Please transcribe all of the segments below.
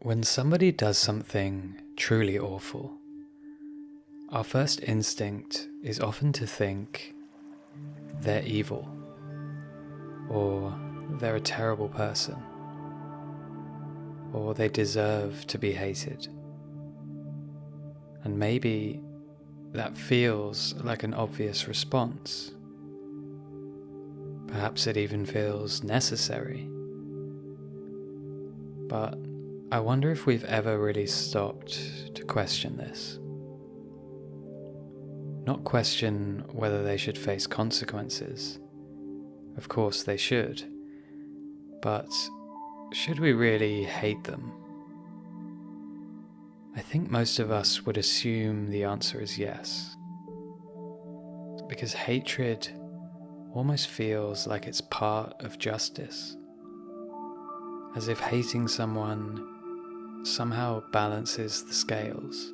When somebody does something truly awful, our first instinct is often to think they're evil, or they're a terrible person, or they deserve to be hated. And maybe that feels like an obvious response. Perhaps it even feels necessary. But I wonder if we've ever really stopped to question this. Not question whether they should face consequences. Of course they should. But should we really hate them? I think most of us would assume the answer is yes. Because hatred almost feels like it's part of justice. As if hating someone somehow balances the scales.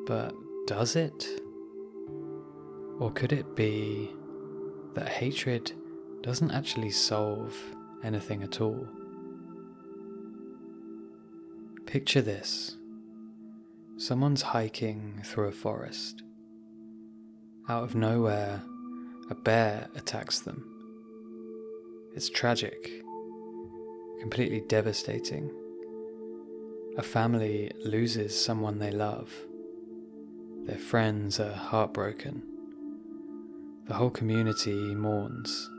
But does it? Or could it be that hatred doesn't actually solve anything at all? Picture this. Someone's hiking through a forest. Out of nowhere, a bear attacks them. It's tragic. Completely devastating. A family loses someone they love. Their friends are heartbroken. The whole community mourns.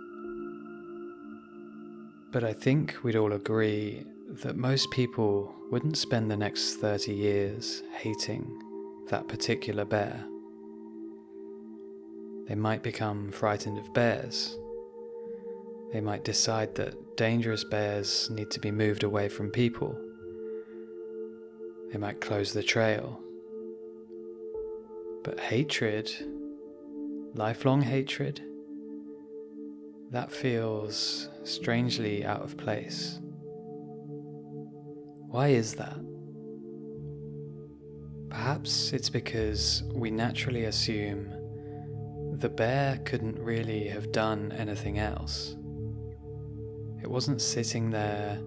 But I think we'd all agree that most people wouldn't spend the next 30 years hating that particular bear. They might become frightened of bears. They might decide that dangerous bears need to be moved away from people. They might close the trail. But hatred, lifelong hatred, that feels strangely out of place. Why is that? Perhaps it's because we naturally assume the bear couldn't really have done anything else. It wasn't sitting there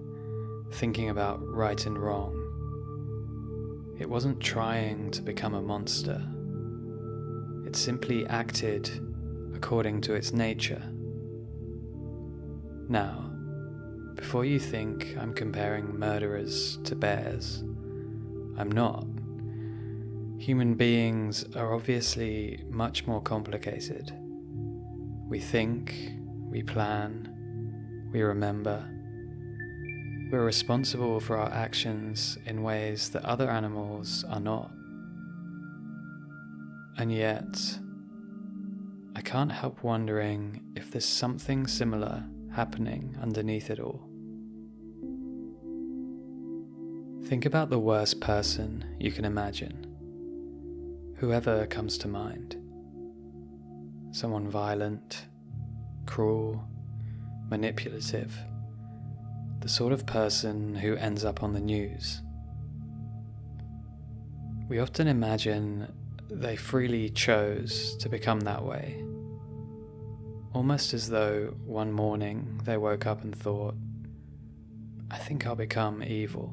thinking about right and wrong. It wasn't trying to become a monster. It simply acted according to its nature. Now, before you think I'm comparing murderers to bears, I'm not. Human beings are obviously much more complicated. We think, we plan, we remember. We're responsible for our actions in ways that other animals are not. And yet, I can't help wondering if there's something similar happening underneath it all. Think about the worst person you can imagine. Whoever comes to mind. Someone violent, cruel, manipulative. The sort of person who ends up on the news. We often imagine they freely chose to become that way. Almost as though one morning they woke up and thought, I think I'll become evil.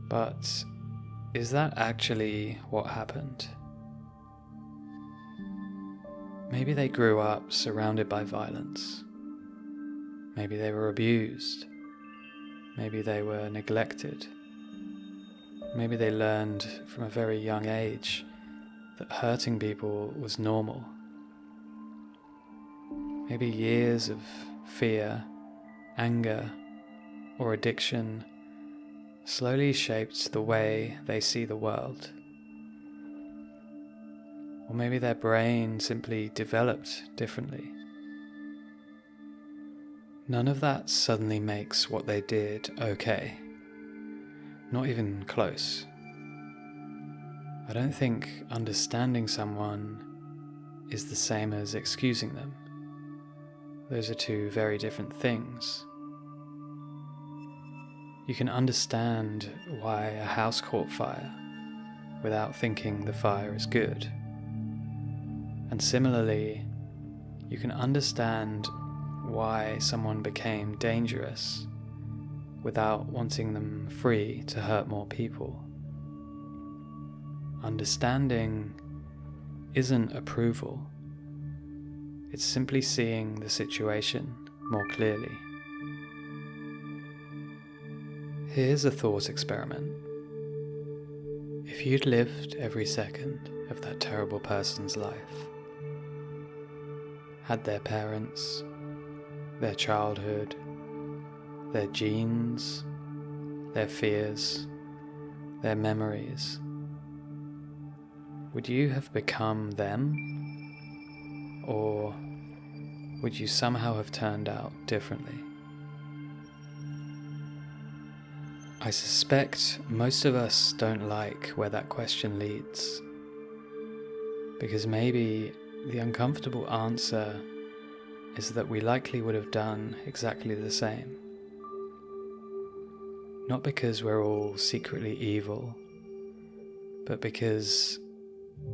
But is that actually what happened? Maybe they grew up surrounded by violence. Maybe they were abused. Maybe they were neglected. Maybe they learned from a very young age that hurting people was normal. Maybe years of fear, anger, or addiction slowly shaped the way they see the world. Or maybe their brain simply developed differently. None of that suddenly makes what they did okay. Not even close. I don't think understanding someone is the same as excusing them. Those are two very different things. You can understand why a house caught fire without thinking the fire is good. And similarly, you can understand why someone became dangerous without wanting them free to hurt more people. Understanding isn't approval. It's simply seeing the situation more clearly. Here's a thought experiment. If you'd lived every second of that terrible person's life, had their parents, their childhood, their genes, their fears, their memories, would you have become them? Or would you somehow have turned out differently? I suspect most of us don't like where that question leads, because maybe the uncomfortable answer is that we likely would have done exactly the same. Not because we're all secretly evil, but because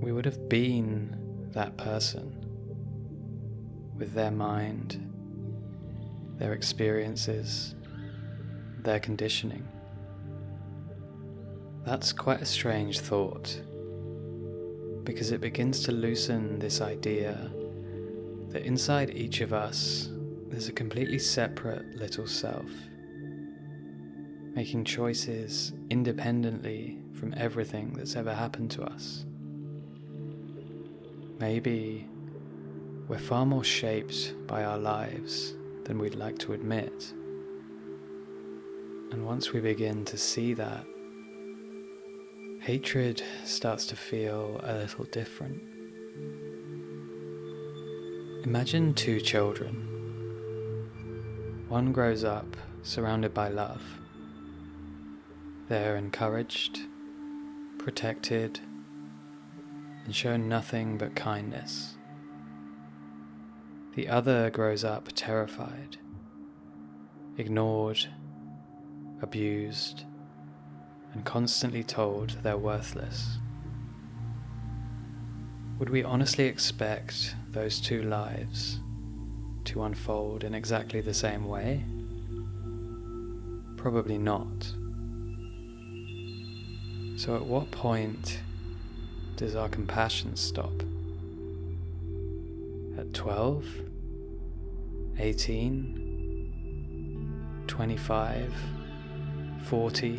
we would have been that person, with their mind, their experiences, their conditioning. That's quite a strange thought, because it begins to loosen this idea that inside each of us there's a completely separate little self, making choices independently from everything that's ever happened to us. Maybe we're far more shaped by our lives than we'd like to admit. And once we begin to see that, hatred starts to feel a little different. Imagine two children. One grows up surrounded by love. They're encouraged, protected, and shown nothing but kindness. The other grows up terrified, ignored, abused, and constantly told they're worthless. Would we honestly expect those two lives to unfold in exactly the same way? Probably not. So at what point does our compassion stop? At 12? 18? 25? 40?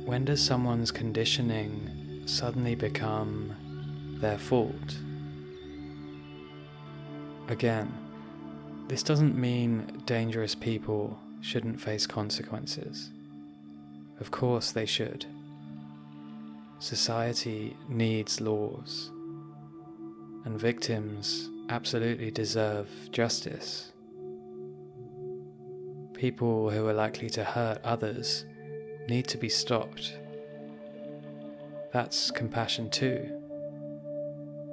When does someone's conditioning suddenly become their fault? Again, this doesn't mean dangerous people shouldn't face consequences. Of course they should. Society needs laws, and victims absolutely deserve justice. People who are likely to hurt others need to be stopped. That's compassion too.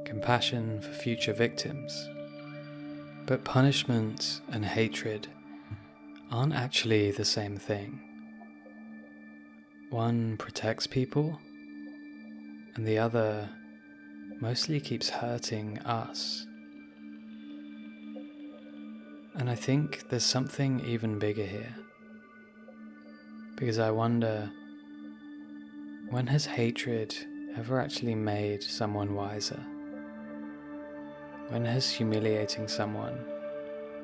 Compassion for future victims. But punishment and hatred aren't actually the same thing. One protects people, and the other mostly keeps hurting us. And I think there's something even bigger here. Because I wonder, when has hatred ever actually made someone wiser? When has humiliating someone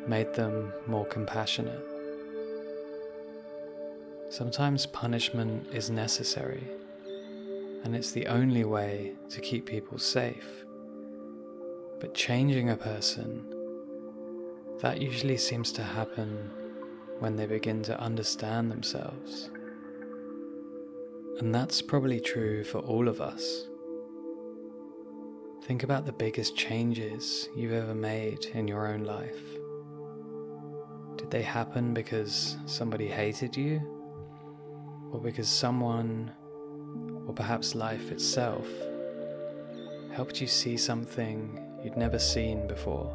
made them more compassionate? Sometimes punishment is necessary, and it's the only way to keep people safe. But changing a person, that usually seems to happen when they begin to understand themselves. And that's probably true for all of us. Think about the biggest changes you've ever made in your own life. Did they happen because somebody hated you? Or because someone, or perhaps life itself, helped you see something you'd never seen before?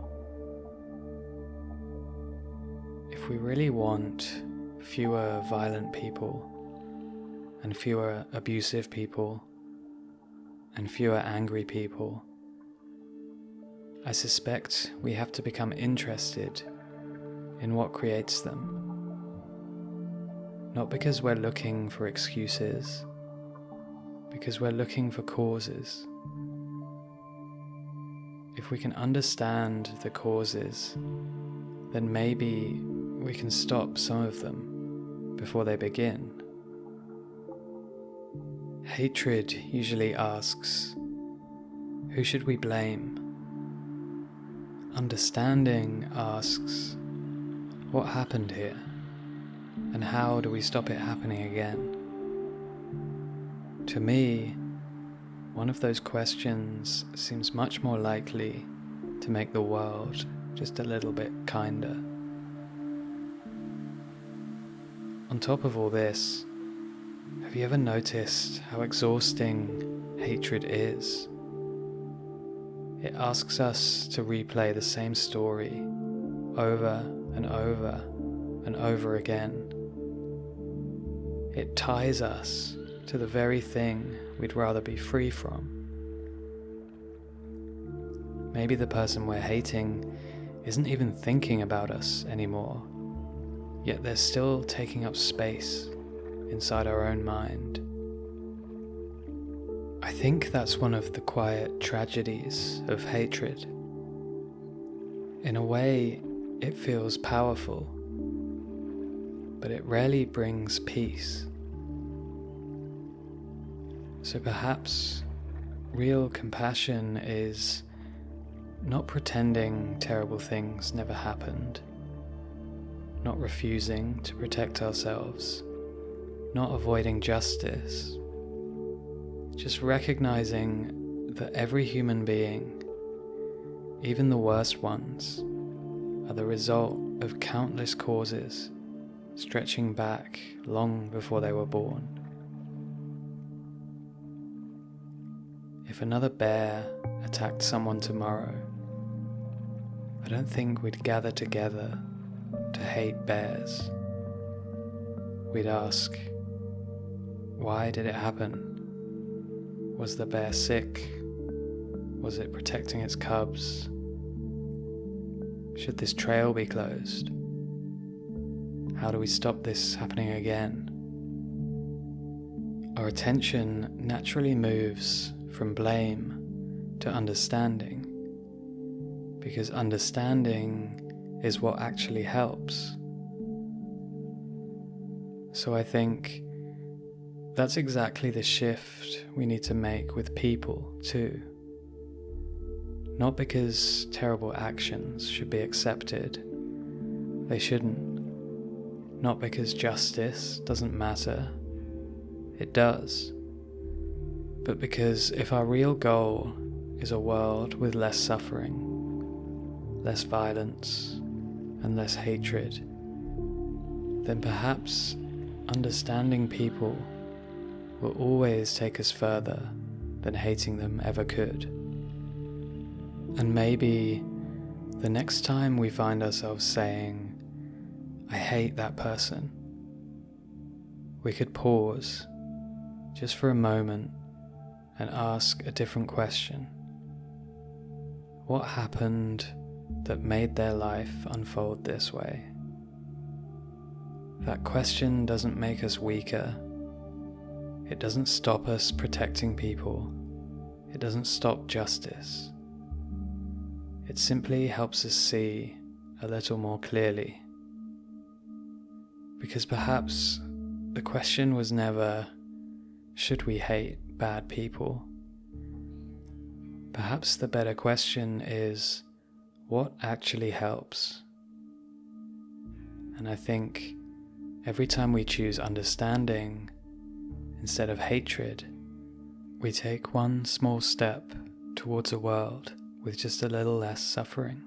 If we really want fewer violent people, and fewer abusive people, and fewer angry people, I suspect we have to become interested in what creates them. Not because we're looking for excuses, because we're looking for causes. If we can understand the causes, then maybe we can stop some of them before they begin. Hatred usually asks, who should we blame? Understanding asks, what happened here? And how do we stop it happening again? To me, one of those questions seems much more likely to make the world just a little bit kinder. On top of all this, have you ever noticed how exhausting hatred is? It asks us to replay the same story over and over and over again. It ties us to the very thing we'd rather be free from. Maybe the person we're hating isn't even thinking about us anymore, yet they're still taking up space inside our own mind. I think that's one of the quiet tragedies of hatred. In a way, it feels powerful, but it rarely brings peace. So perhaps real compassion is not pretending terrible things never happened, not refusing to protect ourselves, not avoiding justice, just recognizing that every human being, even the worst ones, are the result of countless causes stretching back long before they were born. If another bear attacked someone tomorrow, I don't think we'd gather together to hate bears. We'd ask, why did it happen? Was the bear sick? Was it protecting its cubs? Should this trail be closed? How do we stop this happening again? Our attention naturally moves from blame to understanding, because understanding is what actually helps. So I think that's exactly the shift we need to make with people too. Not because terrible actions should be accepted, they shouldn't. Not because justice doesn't matter, it does. But because if our real goal is a world with less suffering, less violence, and less hatred, then perhaps understanding people will always take us further than hating them ever could. And maybe the next time we find ourselves saying, I hate that person, we could pause just for a moment and ask a different question. What happened that made their life unfold this way? That question doesn't make us weaker. It doesn't stop us protecting people. It doesn't stop justice. It simply helps us see a little more clearly. Because perhaps the question was never, should we hate bad people? Perhaps the better question is, what actually helps? And I think every time we choose understanding instead of hatred, we take one small step towards a world with just a little less suffering.